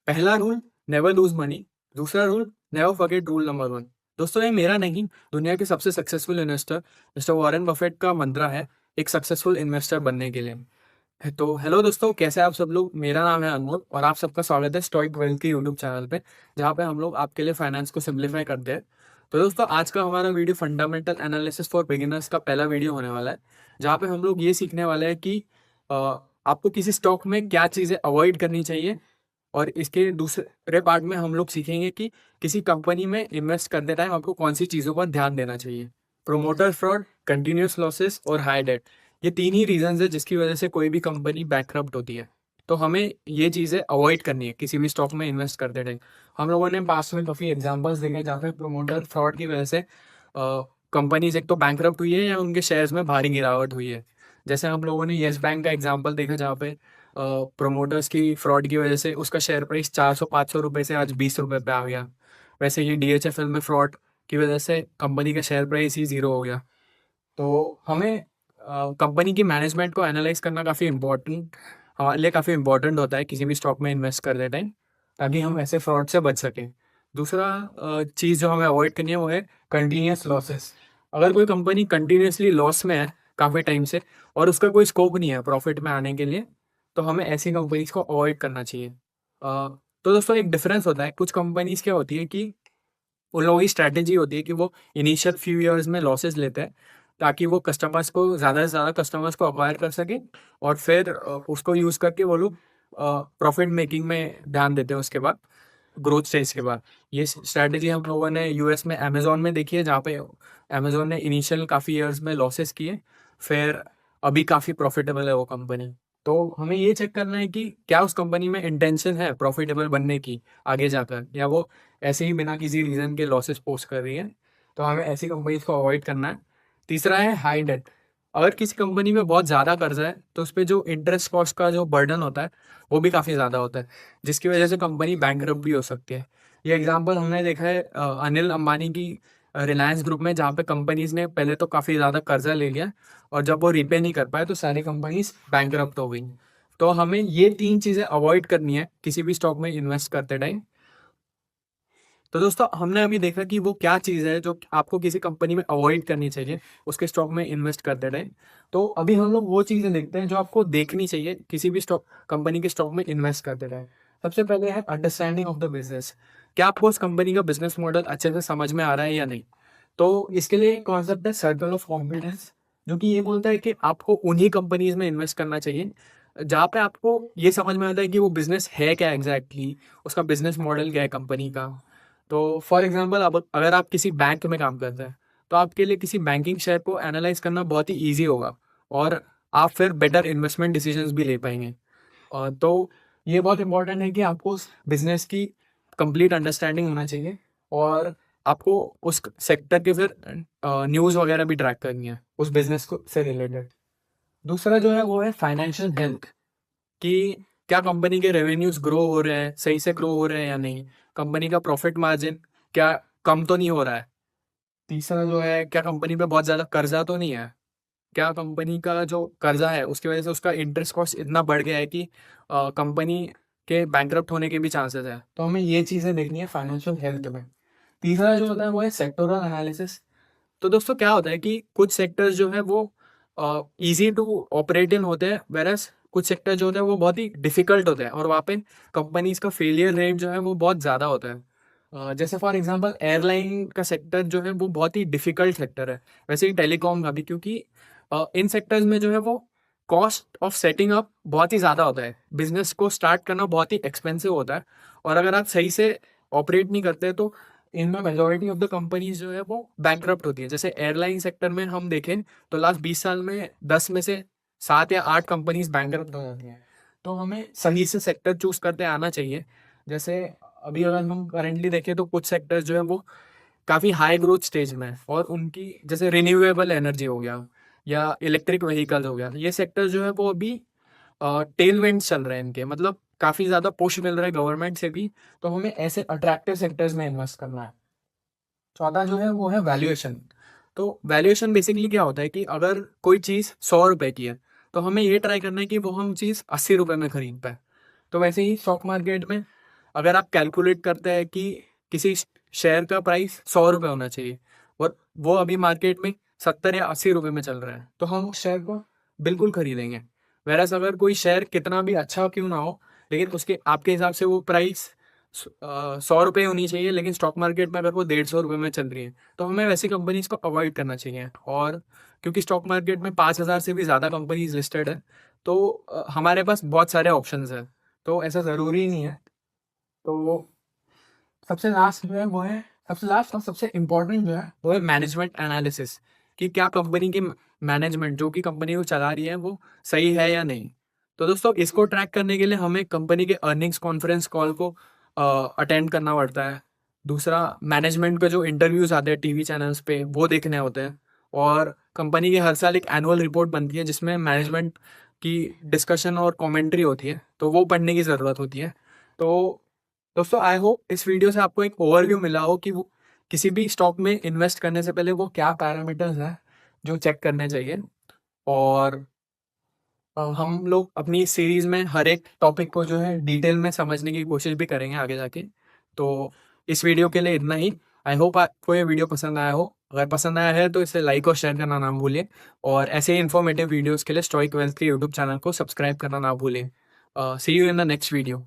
पहला rule, never lose money. दूसरा rule, never forget rule number 1। दोस्तों, ये मेरा नहीं, दुनिया के सबसे successful investor mister Warren Buffett का मंत्रा है एक सक्सेसफुल इन्वेस्टर बनने के लिए। तो हेलो दोस्तों, कैसे हैं आप सब लोग। मेरा नाम है अनमोल और आप सबका स्वागत है स्टॉइक वेल्थ के यूट्यूब चैनल पे, जहाँ पे हम लोग आपके लिए फाइनेंस को सिंप्लीफाई करते हैं। तो दोस्तों, आज का हमारा video fundamental analysis for beginners का पहला वीडियो होने वाला है, जहाँ पे हम लोग ये सीखने वाले हैं कि अ, आपको किसी स्टॉक में क्या चीज़ें अवॉइड करनी चाहिए। और इसके दूसरे पार्ट में हम लोग सीखेंगे कि किसी कंपनी में इन्वेस्ट करते टाइम आपको कौन सी चीज़ों पर ध्यान देना चाहिए। प्रोमोटर फ्रॉड, कंटिन्यूस लॉसेस और हाई डेट, ये तीन ही रीजंस है जिसकी वजह से कोई भी कंपनी बैंकरप्ट होती है। तो हमें ये चीज़ें अवॉइड करनी है किसी भी स्टॉक में इन्वेस्ट करते टाइम। हम लोगों ने पास में काफ़ी एग्जांपल्स देखे जहाँ पे प्रोमोटर फ्रॉड की वजह से कंपनीज एक तो बैंकरप्ट हुई है या उनके शेयर्स में भारी गिरावट हुई है। जैसे हम लोगों ने येस बैंक का एग्जाम्पल देखा, जहाँ पे प्रोमोटर्स की फ्रॉड की वजह से उसका शेयर प्राइस 400-500 रुपये से आज 20 रुपये पे आ गया। वैसे ही DHFL में फ्रॉड की वजह से कंपनी का शेयर प्राइस ही ज़ीरो हो गया। तो हमें कंपनी की मैनेजमेंट को एनालाइज करना काफ़ी इम्पोर्टेंट, हमारे लिए काफ़ी इम्पोर्टेंट होता है किसी भी स्टॉक में इन्वेस्ट करते टाइम, ताकि हम ऐसे फ्रॉड से बच सकें। दूसरा चीज़ जो हमें अवॉइड करनी है वो है कंटिन्यूस लॉसेस। अगर कोई कंपनी कंटिन्यूसली लॉस में है काफ़ी टाइम से और उसका कोई स्कोप नहीं है प्रॉफिट में आने के लिए, तो हमें ऐसी कंपनीज को अवॉइड करना चाहिए। तो दोस्तों, एक डिफरेंस होता है, कुछ कंपनीज क्या होती है कि उन लोगों की स्ट्रैटेजी होती है कि वो इनिशियल फ्यू इयर्स में लॉसेस लेते हैं, ताकि वो कस्टमर्स को ज़्यादा से ज़्यादा कस्टमर्स को अक्वायर कर सके और फिर उसको यूज़ करके वो लोग प्रॉफिट मेकिंग में ध्यान देते हैं उसके बाद, ग्रोथ स्टेज के बाद। ये स्ट्रैटेजी हम लोगों ने यूएस में अमेजोन में देखी है, जहाँ पे अमेजोन ने इनिशियल काफ़ी इयर्स में लॉसेस किए, फिर अभी काफ़ी प्रॉफिटेबल है वो कंपनी। तो हमें ये चेक करना है कि क्या उस कंपनी में इंटेंशन है प्रॉफिटेबल बनने की आगे जाकर, या वो ऐसे ही बिना किसी रीज़न के लॉसेस पोस्ट कर रही है। तो हमें ऐसी कंपनीज को अवॉइड करना है। तीसरा है हाई डेट। अगर किसी कंपनी में बहुत ज़्यादा कर्जा है तो उस पर जो इंटरेस्ट कॉस्ट का जो बर्डन होता है वो भी काफ़ी ज़्यादा होता है, जिसकी वजह से कंपनी बैंकरप्ट भी हो सकती है। ये एग्जांपल हमने देखा है अनिल अंबानी की रिलायंस ग्रुप में, जहाँ पे कंपनीज ने पहले तो काफ़ी ज़्यादा कर्जा ले लिया और जब वो रीपे नहीं कर पाए तो सारी कंपनीज बैंकरप्ट हो गई। तो हमें ये तीन चीज़ें अवॉइड करनी है किसी भी स्टॉक में इन्वेस्ट करते टाइम। तो दोस्तों, हमने अभी देखा कि वो क्या चीज़ है जो आपको किसी कंपनी में अवॉइड करनी चाहिए उसके स्टॉक में इन्वेस्ट करते टाइम। तो अभी हम लोग वो चीज़ें देखते हैं जो आपको देखनी चाहिए किसी भी स्टॉक कंपनी के स्टॉक में इन्वेस्ट करते टाइम। सबसे पहले है अंडरस्टैंडिंग ऑफ द बिजनेस। क्या आपको उस कंपनी का बिजनेस मॉडल अच्छे से समझ में आ रहा है या नहीं। तो इसके लिए एक कॉन्सेप्ट है सर्कल ऑफ कॉम्पिटेंस, जो कि ये बोलता है कि आपको उन्हीं कंपनीज में इन्वेस्ट करना चाहिए जहाँ पे आपको ये समझ में आता है कि वो बिजनेस है क्या एग्जैक्टली, उसका बिजनेस मॉडल क्या है कंपनी का। तो फॉर एग्जांपल, अब अगर आप किसी बैंक में काम करते हैं तो आपके लिए किसी बैंकिंग शेयर को एनालाइज करना बहुत ही ईजी होगा और आप फिर बेटर इन्वेस्टमेंट डिसीजंस भी ले पाएंगे। तो ये बहुत इंपॉर्टेंट है कि आपको उस बिजनेस की कंप्लीट अंडरस्टैंडिंग होना चाहिए और आपको उस सेक्टर के फिर न्यूज़ वगैरह भी ट्रैक करनी है उस बिजनेस को से रिलेटेड। दूसरा जो है वो है फाइनेंशियल हेल्थ, कि क्या कंपनी के रेवेन्यूज ग्रो हो रहे हैं, सही से ग्रो हो रहे हैं या नहीं। कंपनी का प्रॉफिट मार्जिन क्या कम तो नहीं हो रहा है। तीसरा जो है, क्या कंपनी पे बहुत ज़्यादा कर्जा तो नहीं है। क्या कंपनी का जो कर्जा है उसकी वजह से उसका इंटरेस्ट कॉस्ट इतना बढ़ गया है कि कंपनी के बैंकरप्ट होने के भी चांसेस है। तो हमें ये चीज़ें देखनी है फाइनेंशियल हेल्थ में। तीसरा जो होता है वो है सेक्टोरल एनालिसिस। तो दोस्तों, क्या होता है कि कुछ सेक्टर्स जो है वो इजी टू ऑपरेट इन होते हैं, वेरस कुछ सेक्टर जो होते हैं वो बहुत ही डिफिकल्ट होते हैं और वहाँ पे कंपनीज का फेलियर रेट जो है वो बहुत ज़्यादा होता है। जैसे फॉर एग्जांपल, एयरलाइन का सेक्टर जो है वो बहुत ही डिफिकल्ट सेक्टर है। वैसे ही टेलीकॉम का भी, क्योंकि इन सेक्टर्स में जो है वो कॉस्ट ऑफ सेटिंग अप बहुत ही ज़्यादा होता है, बिजनेस को स्टार्ट करना बहुत ही एक्सपेंसिव होता है। और अगर आप सही से ऑपरेट नहीं करते तो इनमें मेजोरिटी ऑफ द कंपनीज जो है वो बैंकरप्ट होती है। जैसे एयरलाइन सेक्टर में हम देखें तो लास्ट 20 साल में 10 में से 7 या 8 कंपनीज बैंकरप्ट हो जाती हैं। तो हमें सही से सेक्टर चूज करते आना चाहिए। जैसे अभी अगर हम करेंटली देखें तो कुछ सेक्टर्स जो है वो काफ़ी हाई ग्रोथ स्टेज में है और उनकी, जैसे रिन्यूएबल एनर्जी हो गया या इलेक्ट्रिक व्हीकल्स हो गया, ये सेक्टर जो है वो अभी टेल विंड चल रहे हैं इनके, मतलब काफ़ी ज़्यादा पुश मिल रहा है गवर्नमेंट से भी। तो हमें ऐसे अट्रैक्टिव सेक्टर्स में इन्वेस्ट करना है। चौथा जो है वो है वैल्यूएशन। तो वैल्यूएशन बेसिकली क्या होता है कि अगर कोई चीज़ 100 रुपए की है तो हमें ये ट्राई करना है कि वो हम चीज़ 80 रुपए में खरीद पाए। तो वैसे ही स्टॉक मार्केट में अगर आप कैलकुलेट करते हैं कि किसी शेयर का प्राइस 100 रुपये होना चाहिए और वो अभी मार्केट में 70 या 80 रुपये में चल रहा है, तो हम उस शेयर को बिल्कुल खरीदेंगे। वैरास अगर कोई शेयर कितना भी अच्छा क्यों ना हो, लेकिन उसके आपके हिसाब से वो प्राइस 100 रुपये होनी चाहिए, लेकिन स्टॉक मार्केट में अगर वो 150 रुपये में चल रही है, तो हमें वैसी कंपनीज को अवॉइड करना चाहिए। और क्योंकि स्टॉक मार्केट में 5,000 से भी ज़्यादा कंपनीज लिस्टेड है, तो हमारे पास बहुत सारे ऑप्शंस हैं, तो ऐसा ज़रूरी नहीं है। तो सबसे लास्ट जो है वो है, सबसे लास्ट और सबसे इम्पोर्टेंट जो है वो है मैनेजमेंट एनालिसिस, कि क्या कंपनी की मैनेजमेंट जो कि कंपनी को चला रही है वो सही है या नहीं। तो दोस्तों, इसको ट्रैक करने के लिए हमें कंपनी के अर्निंग्स कॉन्फ्रेंस कॉल को अटेंड करना पड़ता है। दूसरा, मैनेजमेंट के जो इंटरव्यूज आते हैं टीवी चैनल्स पे वो देखने होते हैं। और कंपनी की हर साल एक एनुअल रिपोर्ट बनती है जिसमें मैनेजमेंट की डिस्कशन और कमेंट्री होती है, तो वो पढ़ने की ज़रूरत होती है। तो दोस्तों, आई होप इस वीडियो से आपको एक ओवरव्यू मिला हो कि वो किसी भी स्टॉक में इन्वेस्ट करने से पहले वो क्या पैरामीटर्स हैं जो चेक करने चाहिए। और हम लोग अपनी सीरीज में हर एक टॉपिक को जो है डिटेल में समझने की कोशिश भी करेंगे आगे जाके। तो इस वीडियो के लिए इतना ही। आई होप आपको ये वीडियो पसंद आया हो। अगर पसंद आया है तो इसे लाइक और शेयर करना ना भूलिए, और ऐसे ही इन्फॉर्मेटिव वीडियोस के लिए स्टॉइक वेल्थ के यूट्यूब चैनल को सब्सक्राइब करना ना भूलिए। See you in the next video.